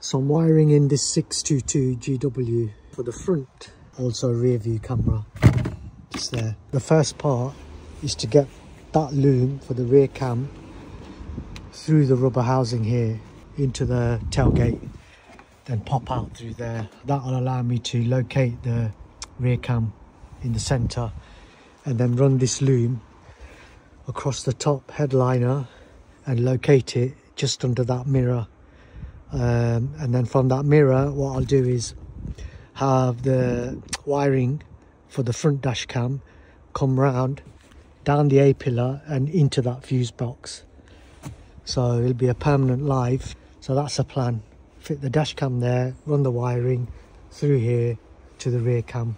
So I'm wiring in this 622 GW for the front, also rear view camera, just there. The first part is to get that loom for the rear cam through the rubber housing here into the tailgate, then pop out through there. That will allow me to locate the rear cam in the center and then run this loom across the top headliner and locate it just under that mirror. And then from that mirror, what I'll do is have the wiring for the front dash cam come round down the A-pillar and into that fuse box. So it'll be a permanent live. So that's the plan. Fit the dash cam there, run the wiring through here to the rear cam.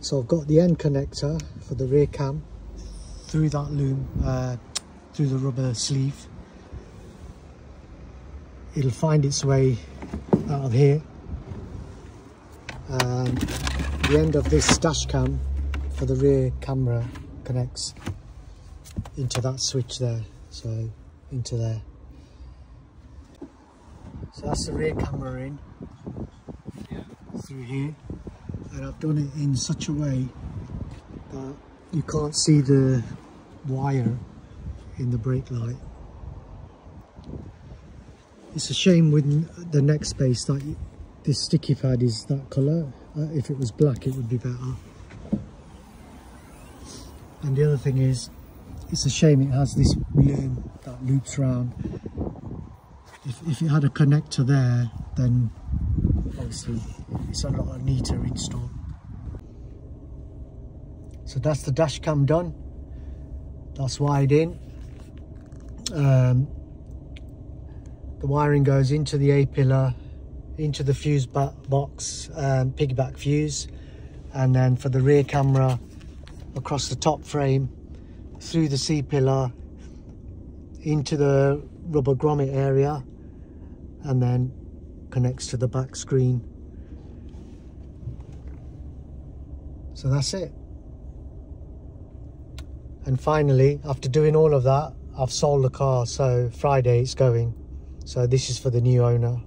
So I've got the end connector for the rear cam through that loom, through the rubber sleeve. It'll find its way out of here, and the end of this dash cam for the rear camera connects into that switch there, so into there. So that's the rear camera in through here, and I've done it in such a way that you can't see the wire in the brake light. It's a shame with the Nextbase that this sticky pad is that colour. If it was black it would be better. And the other thing is, it's a shame it has this loom that loops round. If it had a connector there, then obviously it's a lot neater install. So that's the dash cam done. That's wired in. The wiring goes into the A-pillar, into the fuse box, piggyback fuse, and then for the rear camera across the top frame, through the C-pillar, into the rubber grommet area, and then connects to the back screen. So that's it. And finally, after doing all of that, I've sold the car, so Friday it's going. So this is for the new owner.